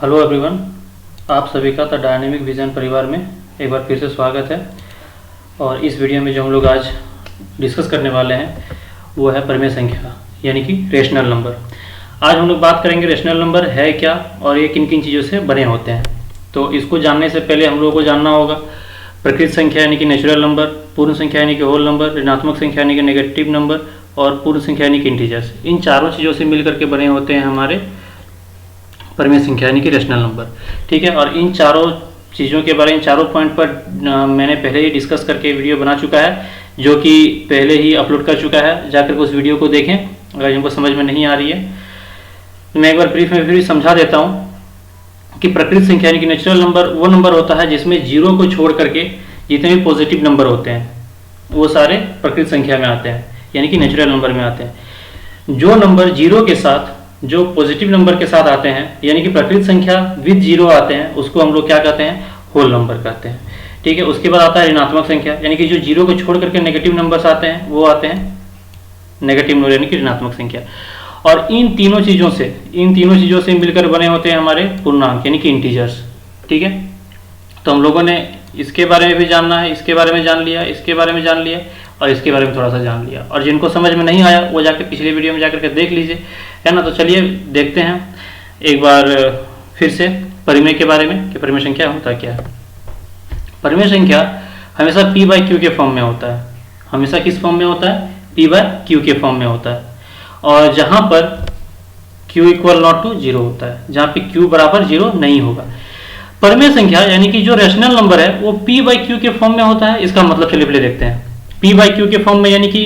Hello everyone, आप सभी का द डायनेमिक विजन परिवार में एक बार फिर से स्वागत है। और इस वीडियो में जो हम लोग आज डिस्कस करने वाले हैं वो है परिमेय संख्या यानी कि रेशनल नंबर। आज हम लोग बात करेंगे रेशनल नंबर है क्या और ये किन किन चीज़ों से बने होते हैं। तो इसको जानने से पहले हम लोगों को जानना होगा प्रकृत संख्या यानी कि नेचुरल नंबर, पूर्ण संख्या यानी कि होल नंबर, ऋणात्मक संख्या यानी कि नेगेटिव नंबर और पूर्ण संख्या यानी कि इंटीजर्स। इन चारों चीज़ों से मिलकर के बने होते हैं हमारे परिमेय संख्या यानी कि रेशनल नंबर। ठीक है, और इन चारों चीज़ों के बारे में, चारों पॉइंट पर मैंने पहले ही डिस्कस करके वीडियो बना चुका है, जो कि पहले ही अपलोड कर चुका है। जाकर उस वीडियो को देखें अगर इनको समझ में नहीं आ रही है। तो मैं एक बार ब्रीफ में फिर समझा देता हूँ कि प्रकृत संख्या यानी कि नेचुरल नंबर वो नंबर होता है जिसमें जीरो को छोड़ करके जितने भी पॉजिटिव नंबर होते हैं वो सारे प्रकृत संख्या में आते हैं यानी कि नेचुरल नंबर में आते हैं। जो नंबर जीरो के साथ, जो पॉजिटिव नंबर के साथ आते हैं यानी कि प्रकृत संख्या विद जीरो आते हैं, उसको हम लोग क्या कहते हैं, होल नंबर कहते हैं। ठीक है, उसके बाद आता है ऋणात्मक संख्या यानी कि जो जीरो को छोड़ करके नेगेटिव नंबर्स आते हैं वो आते हैं नेगेटिव नंबर यानी कि ऋणात्मक संख्या। और इन तीनों चीज़ों से मिलकर बने होते हैं हमारे पूर्णांक यानी कि इंटीजर्स। ठीक है, तो हम लोगों ने इसके बारे में भी जानना है, इसके बारे में जान लिया, इसके बारे में जान लिया और इसके बारे में थोड़ा सा जान लिया। और जिनको समझ में नहीं आया वो जाकर पिछले वीडियो में जाकर के देख लीजिए, है ना। तो चलिए देखते हैं एक बार फिर से परिमेय के बारे में कि परिमेय संख्या होता क्या है। परिमेय संख्या हमेशा p बाई क्यू के फॉर्म में होता है। हमेशा किस फॉर्म में होता है? p बाई क्यू के फॉर्म में होता है। और जहाँ पर q equal not to zero होता है, जहाँ पे q बराबर जीरो नहीं होगा। परिमेय संख्या यानी कि जो रेशनल नंबर है वो p बाई क्यू के फॉर्म में होता है। इसका मतलब चलिए पहले देखते हैं। p बाई क्यू के फॉर्म में यानी कि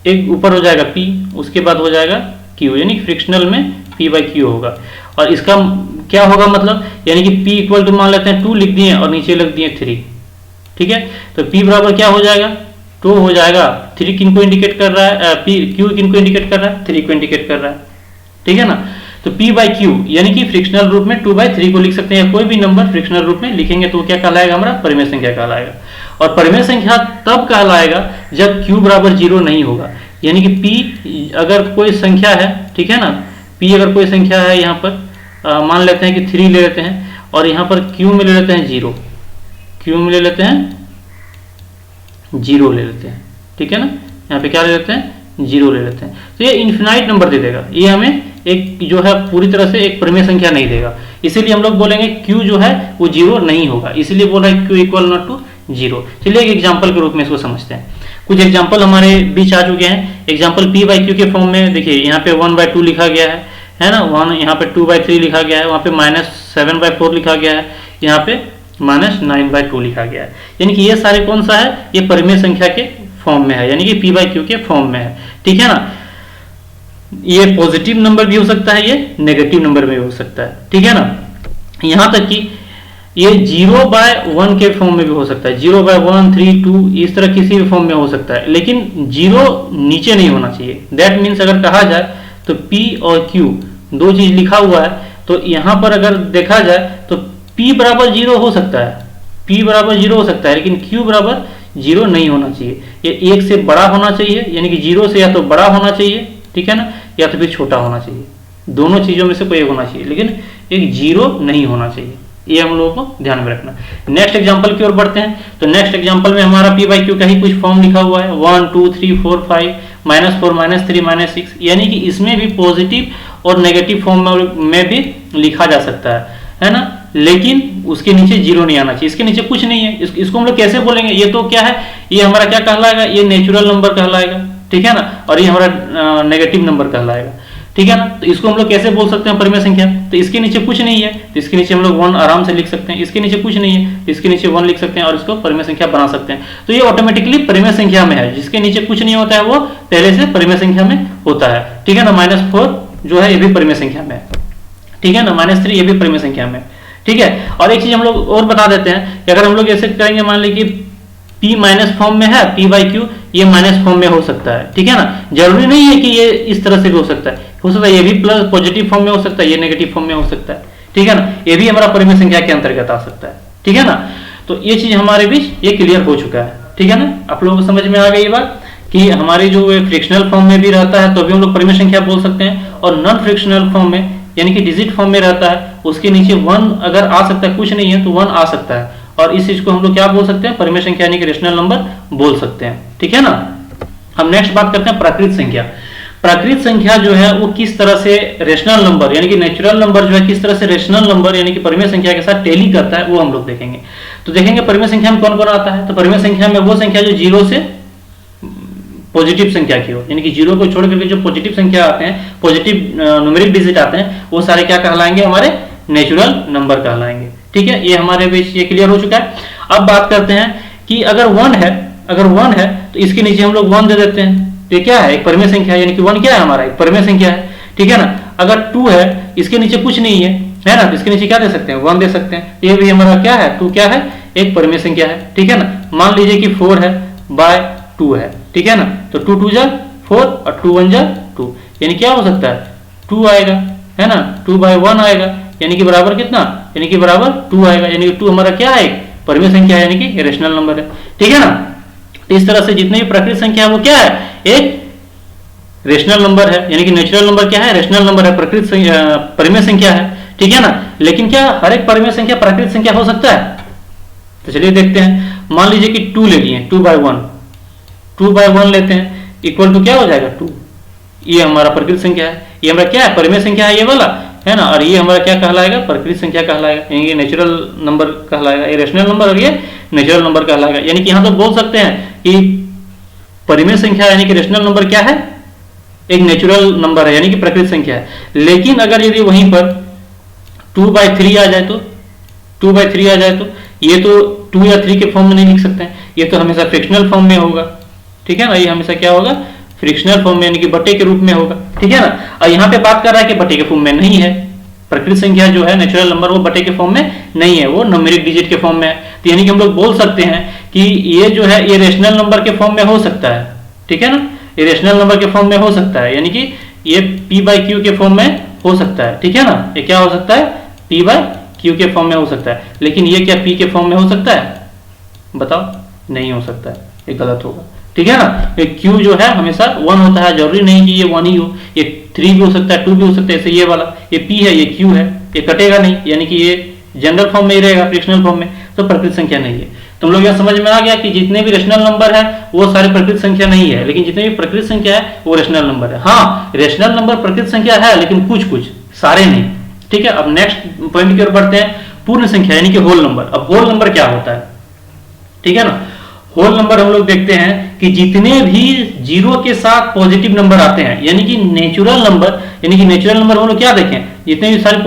एक ऊपर हो जाएगा p, उसके बाद हो जाएगा q, यानी फ्रिक्शनल में p बाई क्यू होगा। और इसका क्या होगा मतलब, यानी कि p इक्वल टू मान लेते हैं 2 लिख दिए और नीचे लिख दिए 3। ठीक है, तो p बराबर क्या हो जाएगा, 2 हो जाएगा। 3 किन को इंडिकेट कर रहा है, q किन को इंडिकेट कर रहा है, 3 को इंडिकेट कर रहा है। ठीक है ना। तो p बाई क्यू यानी कि फ्रिक्शनल रूप में 2/3 को लिख सकते हैं। कोई भी नंबर फ्रिक्शनल रूप में लिखेंगे तो क्या कहलाएगा, हमारा परिमेय संख्या कहलाएगा। और परिमेय संख्या तब कहलाएगा जब q बराबर जीरो नहीं होगा। यानी कि p अगर कोई संख्या है, ठीक है ना, p अगर कोई संख्या है, यहाँ पर मान लेते हैं कि 3 ले लेते हैं और यहाँ पर q में ले लेते हैं 0, q में ले लेते हैं 0 ले लेते हैं। ठीक है ना, यहाँ पे क्या ले लेते हैं, 0 ले लेते हैं। तो ये इन्फिनाइट नंबर दे देगा, ये हमें एक जो है पूरी तरह से एक परिमेय संख्या नहीं देगा। इसीलिए हम लोग बोलेंगे q जो है वो 0 नहीं होगा, इसीलिए बोला है q इक्वल नॉट टू 0। चलिए एक एग्जाम्पल के रूप में इसको समझते हैं। कुछ एग्जाम्पल हमारे बीच आ चुके हैं। एग्जाम्पल p बाई क्यू के फॉर्म में देखिए, यहाँ पे 1/2 लिखा गया है ना, 1 यहाँ पे 2/3 लिखा गया है, वहाँ पे -7/4 लिखा गया है, यहाँ पे -9/2 लिखा गया है। यानी कि ये सारे कौन सा है, ये परिमेय संख्या के फॉर्म में है, यानी कि p बाई क्यू के फॉर्म में है। ठीक है ना, ये पॉजिटिव नंबर भी हो सकता है, ये नेगेटिव नंबर भी हो सकता है। ठीक है ना, यहाँ तक कि ये 0/1 के फॉर्म में भी हो सकता है, 0/1, 3, 2 इस तरह किसी भी फॉर्म में हो सकता है, लेकिन 0 नीचे नहीं होना चाहिए। दैट मीन्स अगर कहा जाए तो p और q दो चीज लिखा हुआ है, तो यहाँ पर अगर देखा जाए तो p बराबर 0 हो सकता है, p बराबर 0 हो सकता है, लेकिन q बराबर 0 नहीं होना चाहिए। ये 1 से बड़ा होना चाहिए, यानी कि 0 से या तो बड़ा होना चाहिए, ठीक है ना, या तो फिर छोटा होना चाहिए। दोनों चीजों में से कोई एक होना चाहिए, लेकिन एक 0 नहीं होना चाहिए। ये हम लोगों को ध्यान में रखना। नेक्स्ट एग्जांपल की ओर बढ़ते हैं। तो नेक्स्ट एग्जांपल में हमारा p बाई क्यू का ही कुछ फॉर्म लिखा हुआ है, 1, 2, 3, 4, 5, -4, -3, -6, यानी कि इसमें भी पॉजिटिव और नेगेटिव फॉर्म में भी लिखा जा सकता है ना, लेकिन उसके नीचे 0 नहीं आना चाहिए। इसके नीचे कुछ नहीं है, इसको हम लोग कैसे बोलेंगे, ये तो क्या है, ये हमारा क्या कहलाएगा, ये नेचुरल नंबर कहलाएगा। ठीक है ना, और ये हमारा नेगेटिव नंबर कहलाएगा। ठीक है ना, तो इसको हम लोग कैसे बोल सकते हैं परिमेय संख्या। तो इसके नीचे कुछ नहीं है तो इसके नीचे हम लोग 1 आराम से लिख सकते हैं, इसके नीचे कुछ नहीं है तो इसके नीचे 1 लिख सकते हैं और इसको परिमेय संख्या बना सकते हैं। तो ये ऑटोमेटिकली परिमेय संख्या में है। जिसके नीचे कुछ नहीं होता है वो पहले से परिमेय संख्या में होता है। ठीक है ना, -4 जो है ये भी परिमेय संख्या में है। ठीक है ना, -3 ये भी परिमेय संख्या में। ठीक है, और एक चीज हम लोग और बता देते हैं कि अगर हम लोग ऐसे करेंगे, मान लीजिए कि p माइनस फॉर्म में है, p बाई क्यू ये माइनस फॉर्म में हो सकता है। ठीक है ना, जरूरी नहीं है कि ये इस तरह से भी हो सकता है ये भी प्लस पॉजिटिव फॉर्म में हो सकता है, ये नेगेटिव फॉर्म में हो सकता है। ठीक है ना, ये भी हमारा परिमेय संख्या के अंतर्गत आ सकता है। ठीक है ना, तो ये चीज हमारे बीच ये क्लियर हो चुका है। ठीक है ना, आप लोगों को समझ में आ गई ये बात कि हमारे जो फ्रिक्शनल फॉर्म में भी रहता है तो भी हम लोग परिमेय संख्या बोल सकते हैं, और नॉन फ्रिक्शनल फॉर्म में यानी कि डिजिट फॉर्म में रहता है, उसके नीचे 1 अगर आ सकता है, कुछ नहीं है तो 1 आ सकता है, और इस चीज को हम लोग क्या बोल सकते हैं, परिमेय संख्या यानी कि रेशनल नंबर बोल सकते हैं। ठीक है ना। हम नेक्स्ट बात करते हैं प्राकृत संख्या। प्राकृत संख्या जो है वो किस तरह से रेशनल नंबर यानी कि नेचुरल नंबर जो है किस तरह से रेशनल नंबर यानी कि परिमेय संख्या के साथ टेली करता है, वो हम लोग देखेंगे। तो देखेंगे परिमेय संख्या में कौन कौन आता है। तो परिमेय संख्या में वो संख्या जो 0 से पॉजिटिव संख्या की हो, यानी कि 0 को छोड़ करके जो पॉजिटिव संख्या आते हैं, पॉजिटिव न्यूमेरिक डिजिट आते हैं, वो सारे क्या कहलाएंगे, हमारे नेचुरल नंबर कहलाएंगे। ठीक है, ये हमारे बीच ये क्लियर हो चुका है। अब बात करते हैं कि अगर 1 है तो इसके नीचे हम लोग 1 दे देते हैं, तो ये क्या है, एक परिमेय संख्या है, यानी कि 1 क्या है हमारा, एक परिमेय संख्या है। ठीक है ना। अगर 2 है, इसके नीचे कुछ नहीं है ना, तो इसके नीचे क्या दे सकते हैं, 1 दे सकते हैं, ये भी हमारा क्या है, 2 क्या है, एक परिमेय संख्या है। ठीक है ना। मान लीजिए कि 4 है बाय 2 है। ठीक है ना। तो 2 2 जा 4 और 2 1 जा 2, यानी क्या हो सकता है, 2 आएगा, है ना, 2 बाय 1 आएगा, यानी कि बराबर कितना, यानी कि बराबर 2 आएगा, यानी कि 2 हमारा क्या है, एक परिमेय संख्या है, यानी कि रेशनल नंबर है। ठीक है ना। इस तरह से जितने भी प्राकृत संख्या है वो क्या है, एक रेशनल नंबर है, यानी कि नेचुरल नंबर क्या है, रेशनल नंबर है, प्राकृत परिमेय संख्या है। ठीक है ना। लेकिन क्या हर एक परिमेय संख्या प्राकृत संख्या हो सकता है, तो चलिए देखते हैं। मान लीजिए कि 2 ले लिए, 2 बाय 1 लेते हैं, इक्वल टू क्या हो जाएगा 2, ये हमारा प्राकृत संख्या है, ये हमारा क्या है, परिमेय संख्या है ये वाला, है ना, और ये हमारा क्या कहलाएगा, प्राकृत संख्या कहलाएगा, यानी कि नेचुरल नंबर कहलाएगा, ये रेशनल नंबर और ये नेचुरल नंबर कहलाएगा। यानी कि यहाँ तो बोल सकते हैं कि परिमेय संख्या यानी कि रेशनल नंबर क्या है, एक नेचुरल नंबर है, यानी कि प्राकृत संख्या है। लेकिन अगर यदि वहीं पर 2 बाय 3 आ जाए तो, 2 बाय 3 आ जाए तो ये तो 2 या 3 के फॉर्म में नहीं लिख सकते हैं, ये तो हमेशा फ्रिक्शनल फॉर्म में होगा। ठीक है ना, ये हमेशा क्या होगा, फ्रिक्शनल फॉर्म में, यानी कि बटे के रूप में होगा। ठीक है ना। और यहाँ पे बात कर रहा है कि बटे के फॉर्म में नहीं है, प्राकृत संख्या जो है नेचुरल नंबर वो बटे के फॉर्म में नहीं है, वो न्यूमेरिक डिजिट के फॉर्म में है। तो यानी कि हम लोग बोल सकते हैं कि ये जो है ये रेशनल नंबर के फॉर्म में हो सकता है। ठीक है ना, ये रेशनल नंबर के फॉर्म में हो सकता है, यानी कि ये p बाई क्यू के फॉर्म में हो सकता है। ठीक है ना, ये क्या हो सकता है, p बाई क्यू के फॉर्म में हो सकता है। लेकिन ये क्या p के फॉर्म में हो सकता है, बताओ, नहीं हो सकता है, ये गलत होगा। ठीक है ना। ये q जो है हमेशा 1 होता है, जरूरी नहीं कि ये 1 ही हो, ये 3 भी हो सकता है, 2 भी हो सकता है। जैसे ये वाला, ये p है, ये q है, ये कटेगा नहीं, यानी कि ये जनरल फॉर्म में ही रहेगा, फ्रिक्शनल फॉर्म में, तो प्राकृत संख्या नहीं है। तुम लोग यह समझ में आ गया कि जितने भी रेशनल नंबर है वो सारे प्राकृत संख्या नहीं है, लेकिन जितने भी प्राकृत संख्या है वो रेशनल नंबर है। हाँ, रेशनल नंबर प्राकृत संख्या है, लेकिन कुछ सारे नहीं। ठीक है। अब नेक्स्ट पॉइंट की ओर बढ़ते हैं, पूर्ण संख्या यानी कि होल नंबर। अब होल नंबर क्या होता है, ठीक है ना। होल नंबर हम लोग देखते हैं कि जितने भी 0 के साथ पॉजिटिव नंबर आते हैं, यानी कि नेचुरल नंबर, यानी कि नेचुरल नंबर हम लोग क्या देखें, जितने भी सारे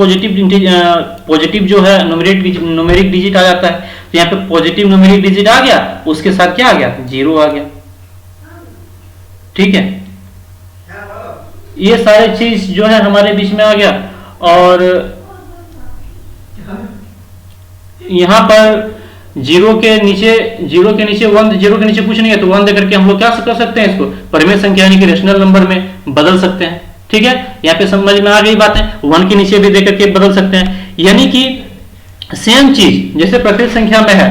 पॉजिटिव जो है न्यूमेरिक डिजिट आ जाता है, तो यहाँ पे पॉजिटिव न्यूमेरिक डिजिट आ गया, उसके साथ क्या आ गया, 0 आ गया। ठीक है, ये सारे चीज जो है हमारे बीच में आ गया। और यहाँ पर 0 के नीचे 1, 0 के नीचे कुछ नहीं है, तो 1 देकर के हम लोग क्या कर सकते हैं, इसको परिमेय संख्या यानी कि रेशनल नंबर में बदल सकते हैं। ठीक है, यहाँ पे समझ में आ गई बात है। 1 के नीचे भी देकर के बदल सकते हैं, यानी कि सेम चीज जैसे प्राकृत संख्या में है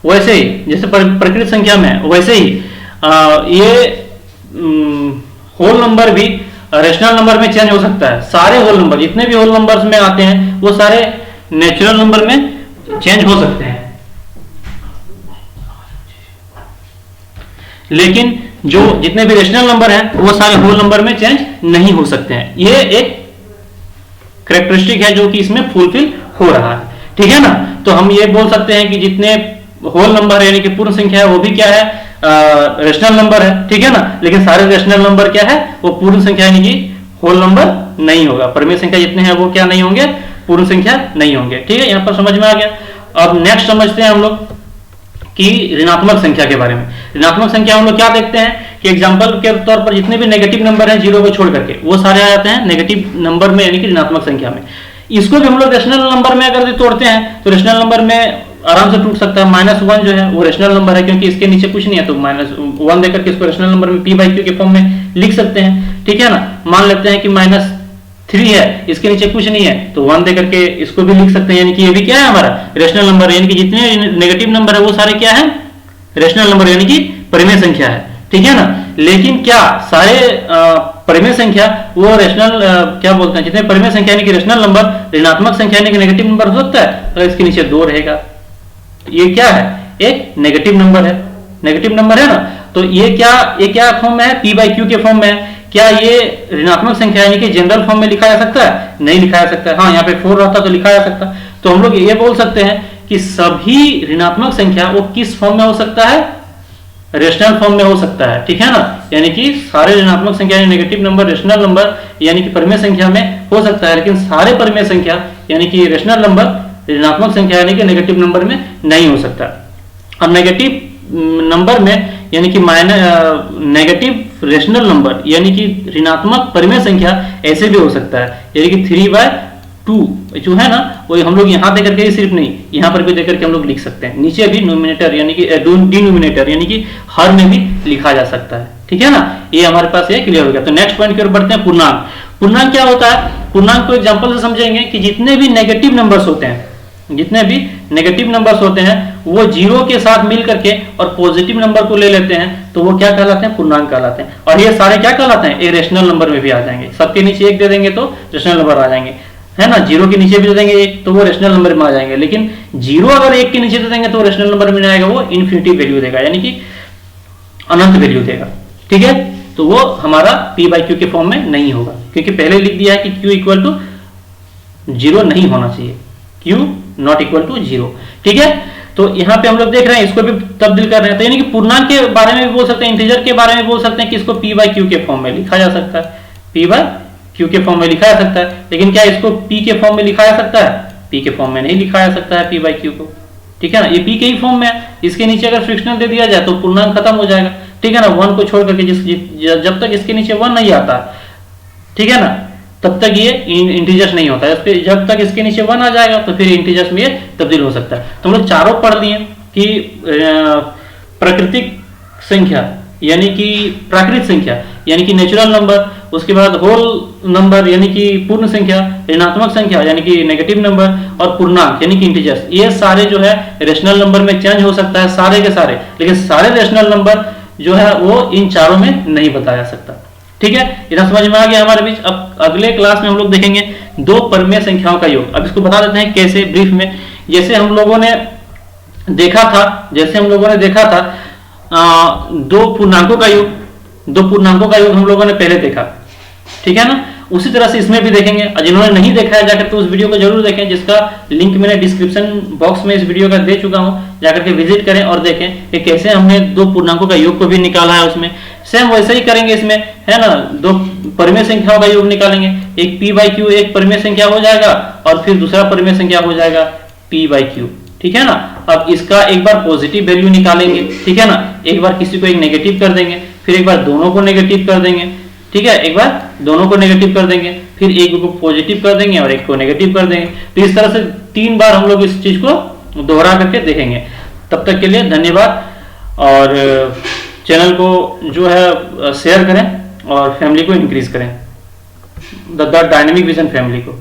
वैसे ही, जैसे प्राकृत संख्या में है वैसे ही ये होल नंबर भी रेशनल नंबर में चेंज हो सकता है। सारे होल नंबर, जितने भी होल नंबर्स में आते हैं वो सारे नेचुरल नंबर में चेंज हो सकते हैं, लेकिन जो जितने भी रेशनल नंबर हैं वो सारे होल नंबर में चेंज नहीं हो सकते हैं। ये एक कैरेक्टरिस्टिक है जो कि इसमें फुलफिल हो रहा है। ठीक है ना। तो हम ये बोल सकते हैं कि जितने होल नंबर है यानी कि पूर्ण संख्या है वो भी क्या है, रेशनल नंबर है। ठीक है ना। लेकिन सारे रेशनल नंबर क्या है, वो पूर्ण संख्या यानी कि होल नंबर नहीं होगा। परिमेय संख्या जितने हैं वो क्या नहीं होंगे, पूर्ण संख्या नहीं होंगे। ठीक है, यहां पर समझ में आ गया। अब नेक्स्ट समझते हैं हम लोग कि ऋणात्मक संख्या के बारे में। ऋणात्मक संख्या हम लोग क्या देखते हैं कि एग्जांपल के तौर पर जितने भी नेगेटिव नंबर हैं 0 को छोड़ करके वो सारे आ जाते हैं नेगेटिव नंबर में यानी कि ऋणात्मक संख्या में। इसको भी हम लोग रेशनल नंबर में अगर तोड़ते हैं तो रेशनल नंबर में आराम से टूट सकता है। -1 जो है वो रेशनल नंबर है, क्योंकि इसके नीचे कुछ नहीं है, तो -1 देकर के इसको रेशनल नंबर में p/q के फॉर्म में लिख सकते हैं। ठीक है ना। मान लेते हैं कि -3 है, इसके नीचे कुछ नहीं है, तो 1 देकर के इसको भी लिख सकते हैं, यानी कि ये भी क्या है हमारा रेशनल नंबर, यानी कि जितने नेगेटिव नंबर है वो सारे क्या है, रेशनल नंबर यानी कि परिमेय संख्या है। ठीक है ना। लेकिन क्या सारे परिमेय संख्या वो रेशनल क्या बोलते हैं, जितने परिमेय संख्या यानी कि रेशनल नंबर ऋणात्मक संख्या यानी कि नेगेटिव नंबर हो सकता है अगर इसके नीचे 2 रहेगा। ये क्या है, एक नेगेटिव नंबर है, नेगेटिव नंबर है ना। तो ये क्या फॉर्म में है, p बाई क्यू के फॉर्म में है। क्या ये ऋणात्मक संख्या यानी कि जनरल फॉर्म में लिखा जा सकता है, नहीं लिखा जा सकता है। हाँ, यहाँ पे 4 रहता तो लिखा जा सकता। तो हम लोग ये बोल सकते हैं कि सभी ऋणात्मक संख्या वो किस फॉर्म में हो सकता है, रेशनल फॉर्म में हो सकता है, ठीक है ना। यानी कि सारे ऋणात्मक संख्या यानी नेगेटिव नंबर रेशनल नंबर यानी कि परिमेय संख्या में हो सकता है, लेकिन सारे परिमेय संख्या यानी कि रेशनल नंबर ऋणात्मक संख्या यानी कि नेगेटिव नंबर में नहीं हो सकता। अब नेगेटिव नंबर में यानी कि नेगेटिव रेशनल नंबर यानी कि ऋणात्मक परिमेय संख्या ऐसे भी हो सकता है, यानी कि 3/2 जो है ना, वो हम लोग यहाँ देकर के सिर्फ नहीं, यहाँ पर भी देकर के हम लोग लिख सकते हैं। नीचे भी नोमिनेटर यानी कि डिनोमिनेटर यानी कि हर में भी लिखा जा सकता है, ठीक है ना। ये हमारे पास ये क्लियर हो गया। तो नेक्स्ट पॉइंट की ओर बढ़ते हैं, पूर्णांक। पूर्णांक क्या होता है, पूर्णांक को एग्जांपल से समझेंगे कि जितने भी नेगेटिव नंबर्स होते हैं, जितने भी नेगेटिव नंबर्स होते हैं वो 0 के साथ मिल करके और पॉजिटिव नंबर को ले लेते हैं तो वो क्या कहलाते हैं, पूर्णांक कहलाते हैं। और ये सारे क्या कहलाते हैं, एक रेशनल नंबर में भी आ जाएंगे। सबके नीचे 1 दे देंगे तो रेशनल नंबर आ जाएंगे, है ना। 0 के नीचे भी दे देंगे 1 तो वो रेशनल नंबर में आ जाएंगे। लेकिन 0 अगर 1 के नीचे दे देंगे तो रेशनल नंबर में नहीं आएगा, वो इन्फिनिटी वैल्यू देगा, यानी कि अनंत वैल्यू देगा, ठीक है। तो वो हमारा p बाई क्यू के फॉर्म में नहीं होगा, क्योंकि पहले लिख दिया है कि q इक्वल टू 0 नहीं होना चाहिए, q नॉट इक्वल टू 0, ठीक है। तो यहाँ पे हम लोग देख रहे हैं, इसको भी तब्दील कर रहे हैं। तो यानी कि पूर्णांक के बारे में भी बोल सकते हैं, इंटीजर के बारे में बोल सकते हैं कि इसको p बाई क्यू के फॉर्म में लिखा जा सकता है, p बाई क्यू के फॉर्म में लिखा जा सकता है। लेकिन क्या इसको p के फॉर्म में लिखा जा सकता है, p के फॉर्म में नहीं लिखा जा सकता है p बाई क्यू को, ठीक है ना। ये p के ही फॉर्म में है, इसके नीचे अगर फ्रिक्शनल दे दिया जाए तो पूर्णांक खत्म हो जाएगा, ठीक है ना। 1 को छोड़ करके जब तक इसके नीचे 1 नहीं आता, ठीक है ना, तब तक ये इंटीजर्स नहीं होता है। जब तक इसके नीचे 1 आ जाएगा तो फिर इंटीजर्स में ये तब्दील हो सकता है। तो हम लोग चारों पढ़ लिए कि प्राकृतिक संख्या यानी कि प्राकृत संख्या यानी कि नेचुरल नंबर, उसके बाद होल नंबर यानी कि पूर्ण संख्या, ऋणात्मक संख्या यानी कि नेगेटिव नंबर, और पूर्णांक यानी कि इंटीजर्स। ये सारे जो है रेशनल नंबर में चेंज हो सकता है, सारे के सारे, लेकिन सारे रेशनल नंबर जो है वो इन चारों में नहीं बताया जा सकता, ठीक है। इतना समझ में आ गया हमारे बीच। अब अगले क्लास में हम लोग देखेंगे 2 परिमेय संख्याओं का योग। अब इसको बता देते हैं कैसे, ब्रीफ में। जैसे हम लोगों ने देखा था 2 पूर्णांकों का योग, 2 पूर्णांकों का योग हम लोगों ने पहले देखा, ठीक है ना। उसी तरह से इसमें भी देखेंगे। जिन्होंने नहीं देखा है जाकर के उस वीडियो को जरूर देखें, जिसका लिंक मैंने डिस्क्रिप्शन बॉक्स में इस वीडियो का दे चुका हूं। जाकर के विजिट करें और देखें कि कैसे हमने 2 पूर्णांकों का योग को भी निकाला है। उसमें सेम वैसे ही करेंगे इसमें, है ना। 2 परिमेय संख्याओं का योग निकालेंगे, एक p बाई क्यू एक परिमेय संख्या हो जाएगा और फिर दूसरा परिमेय संख्या हो जाएगा p बाई क्यू, ठीक है ना। अब इसका एक बार पॉजिटिव वैल्यू निकालेंगे, ठीक है ना। एक बार किसी को एक नेगेटिव कर देंगे, फिर एक बार दोनों को नेगेटिव कर देंगे, ठीक है। एक बार दोनों को नेगेटिव कर देंगे, फिर एक को पॉजिटिव कर देंगे और एक को नेगेटिव कर देंगे। तो इस तरह से 3 बार हम लोग इस चीज को दोहरा करके देखेंगे। तब तक के लिए धन्यवाद, और चैनल को जो है शेयर करें और फैमिली को इंक्रीज करें, द डायनेमिक विजन फैमिली को।